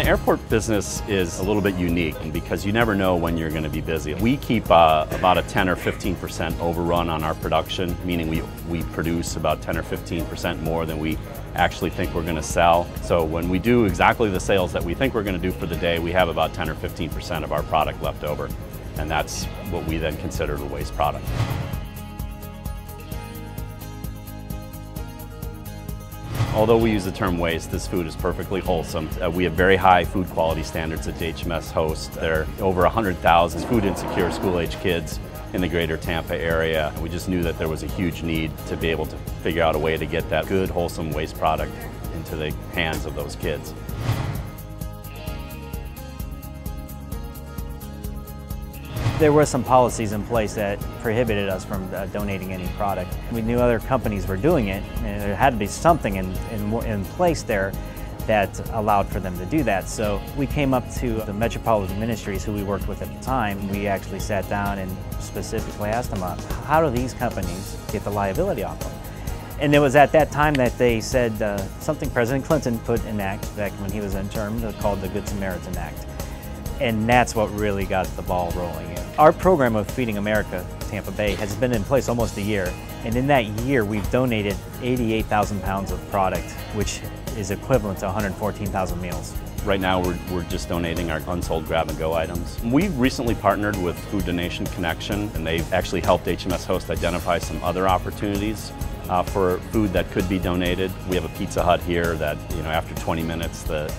airport business is a little bit unique because you never know when you're going to be busy. We keep about a 10 or 15% overrun on our production, meaning we produce about 10 or 15% more than we actually think we're going to sell. So when we do exactly the sales that we think we're going to do for the day, we have about 10 or 15% of our product left over. And that's what we then consider the waste product. Although we use the term waste, this food is perfectly wholesome. We have very high food quality standards at HMS Host. There are over 100,000 food insecure school-age kids in the greater Tampa area. We just knew that there was a huge need to be able to figure out a way to get that good, wholesome waste product into the hands of those kids. There were some policies in place that prohibited us from donating any product. We knew other companies were doing it, and there had to be something in place there that allowed for them to do that. So we came up to the Metropolitan Ministries, who we worked with at the time. We actually sat down and specifically asked them, how do these companies get the liability off them? And it was at that time that they said something President Clinton put in act back when he was in term called the Good Samaritan Act. And that's what really got the ball rolling. Our program of Feeding America Tampa Bay has been in place almost a year. And in that year, we've donated 88,000 pounds of product, which is equivalent to 114,000 meals. Right now, we're just donating our unsold grab-and-go items. We've recently partnered with Food Donation Connection, and they've actually helped HMS Host identify some other opportunities for food that could be donated. We have a Pizza Hut here that, after 20 minutes, the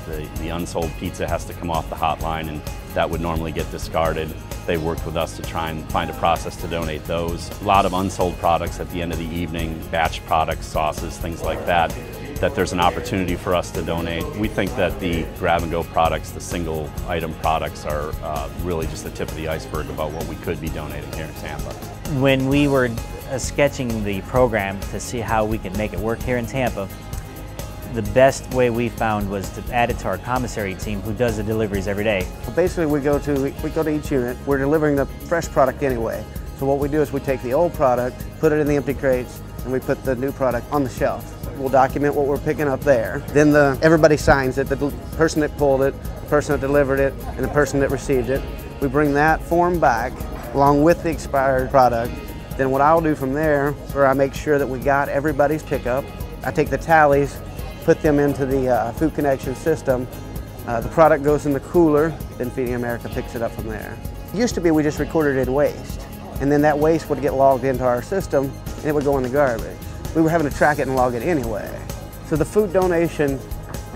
unsold pizza has to come off the hotline, and that would normally get discarded. They worked with us to try and find a process to donate those. A lot of unsold products at the end of the evening, batch products, sauces, things like that there's an opportunity for us to donate. We think that the grab-and-go products, the single item products, are really just the tip of the iceberg about what we could be donating here in Tampa. When we were sketching the program to see how we could make it work here in Tampa, the best way we found was to add it to our commissary team, who does the deliveries every day. Basically, we go to each unit. We're delivering the fresh product anyway. So what we do is we take the old product, put it in the empty crates, and we put the new product on the shelf. We'll document what we're picking up there. Then everybody signs it, the person that pulled it, the person that delivered it, and the person that received it. We bring that form back along with the expired product. Then what I'll do from there, where I make sure that we got everybody's pickup, I take the tallies, put them into the Food Connection system. The product goes in the cooler, then Feeding America picks it up from there. It used to be we just recorded it in waste, and then that waste would get logged into our system and it would go in the garbage. We were having to track it and log it anyway. So the food donation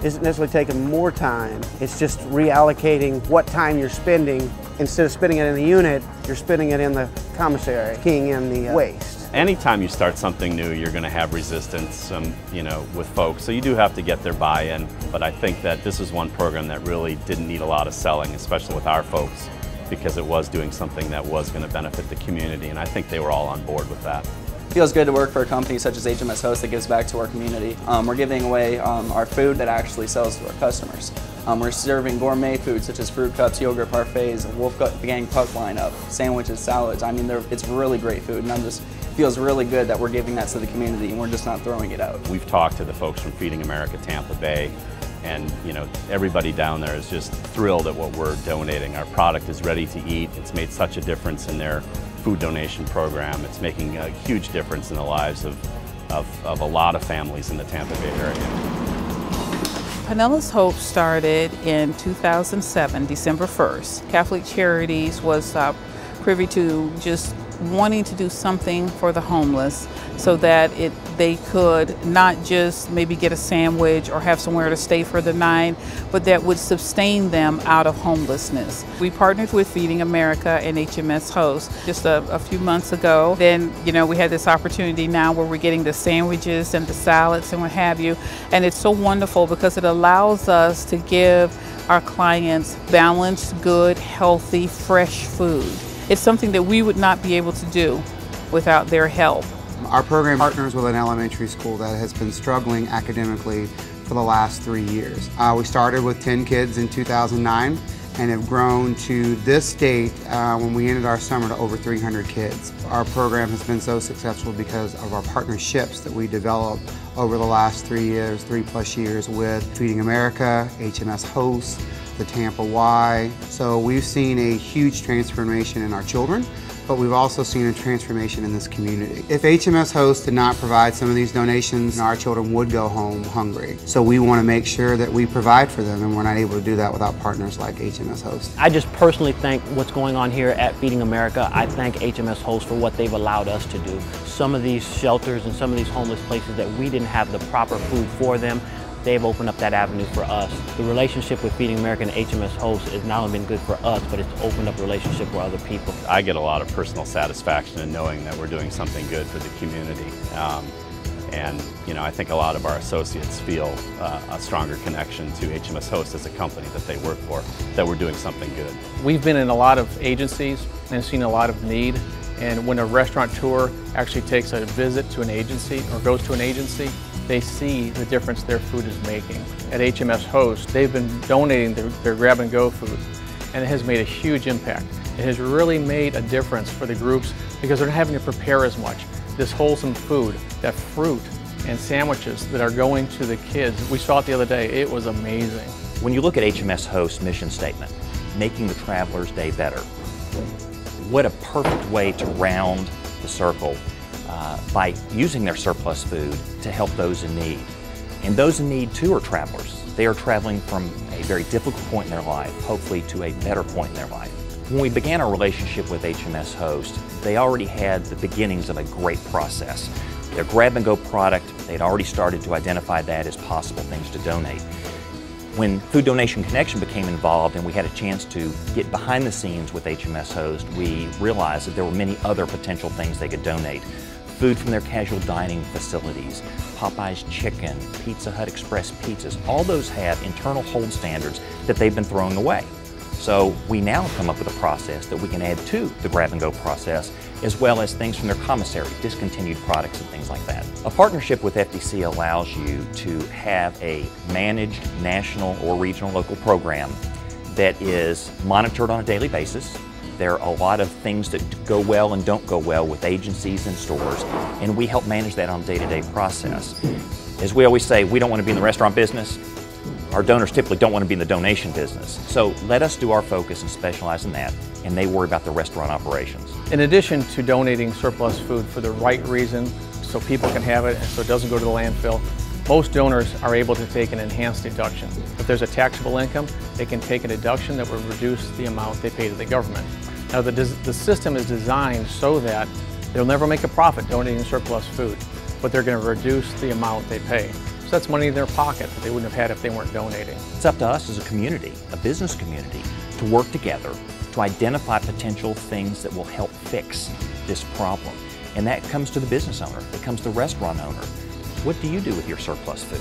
isn't necessarily taking more time, it's just reallocating what time you're spending. Instead of spending it in the unit, you're spending it in the commissary, keying in the waste. Anytime you start something new, you're going to have resistance, with folks. So you do have to get their buy-in. But I think that this is one program that really didn't need a lot of selling, especially with our folks, because it was doing something that was going to benefit the community, and I think they were all on board with that. It feels good to work for a company such as HMS Host that gives back to our community. We're giving away our food that actually sells to our customers. We're serving gourmet food such as fruit cups, yogurt parfaits, Wolfgang Puck lineup, sandwiches, salads. I mean, it's really great food, and it feels really good that we're giving that to the community and we're just not throwing it out. We've talked to the folks from Feeding America Tampa Bay, and everybody down there is just thrilled at what we're donating. Our product is ready to eat. It's made such a difference in their food donation program. It's making a huge difference in the lives of a lot of families in the Tampa Bay area. Pinellas Hope started in 2007, December 1st. Catholic Charities was privy to just wanting to do something for the homeless so that they could not just maybe get a sandwich or have somewhere to stay for the night, but that would sustain them out of homelessness. We partnered with Feeding America and HMS Host just a few months ago. Then, we had this opportunity now where we're getting the sandwiches and the salads and what have you. And it's so wonderful because it allows us to give our clients balanced, good, healthy, fresh food. It's something that we would not be able to do without their help. Our program partners with an elementary school that has been struggling academically for the last 3 years. We started with 10 kids in 2009 and have grown to this date when we ended our summer to over 300 kids. Our program has been so successful because of our partnerships that we developed over the last 3+ years with Feeding America, HMS Host, the Tampa Y. So we've seen a huge transformation in our children, but we've also seen a transformation in this community. If HMS Host did not provide some of these donations, our children would go home hungry. So we want to make sure that we provide for them, and we're not able to do that without partners like HMS Host. I just personally thank what's going on here at Feeding America. I thank HMS Host for what they've allowed us to do. Some of these shelters and some of these homeless places that we didn't have the proper food for them, they've opened up that avenue for us. The relationship with Feeding America and HMS Host has not only been good for us, but it's opened up a relationship for other people. I get a lot of personal satisfaction in knowing that we're doing something good for the community. And you know, I think a lot of our associates feel a stronger connection to HMS Host as a company that they work for, that we're doing something good. We've been in a lot of agencies and seen a lot of need. And when a restaurateur actually takes a visit to an agency or goes to an agency, they see the difference their food is making. At HMS Host, they've been donating their grab-and-go food, and it has made a huge impact. It has really made a difference for the groups because they're not having to prepare as much. This wholesome food, that fruit and sandwiches that are going to the kids, we saw it the other day, it was amazing. When you look at HMS Host's mission statement, making the traveler's day better, what a perfect way to round the circle by using their surplus food to help those in need. And those in need too are travelers. They are traveling from a very difficult point in their life, hopefully to a better point in their life. When we began our relationship with HMS Host, they already had the beginnings of a great process. Their grab-and-go product, they'd already started to identify that as possible things to donate. When Food Donation Connection became involved and we had a chance to get behind the scenes with HMS Host, we realized that there were many other potential things they could donate. Food from their casual dining facilities, Popeye's Chicken, Pizza Hut Express pizzas, all those have internal hold standards that they've been throwing away. So we now have come up with a process that we can add to the grab-and-go process, as well as things from their commissary, discontinued products and things like that. A partnership with FDC allows you to have a managed national or regional local program that is monitored on a daily basis. There are a lot of things that go well and don't go well with agencies and stores, and we help manage that on a day-to-day process. As we always say, we don't want to be in the restaurant business. Our donors typically don't want to be in the donation business. So let us do our focus and specialize in that, and they worry about the restaurant operations. In addition to donating surplus food for the right reason, so people can have it and so it doesn't go to the landfill, most donors are able to take an enhanced deduction. If there's a taxable income, they can take a deduction that would reduce the amount they pay to the government. Now the system is designed so that they'll never make a profit donating surplus food, but they're going to reduce the amount they pay. So that's money in their pocket that they wouldn't have had if they weren't donating. It's up to us as a community, a business community, to work together to identify potential things that will help fix this problem. And that comes to the business owner, it comes to the restaurant owner. What do you do with your surplus food?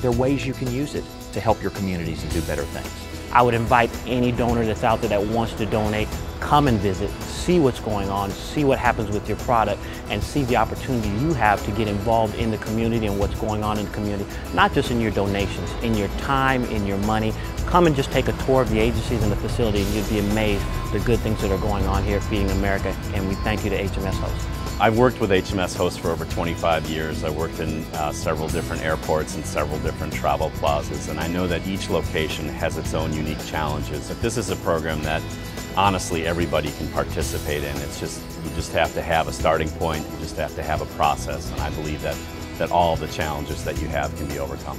There are ways you can use it to help your communities and do better things. I would invite any donor that's out there that wants to donate, come and visit, see what's going on, see what happens with your product, and see the opportunity you have to get involved in the community and what's going on in the community, not just in your donations, in your time, in your money. Come and just take a tour of the agencies and the facility, and you'd be amazed at the good things that are going on here at Feeding America, and we thank you to HMS Host. I've worked with HMS Host for over 25 years. I worked in several different airports and several different travel plazas, and I know that each location has its own unique challenges. If this is a program that honestly everybody can participate in, it's just, you just have to have a starting point, you just have to have a process, and I believe that all the challenges that you have can be overcome.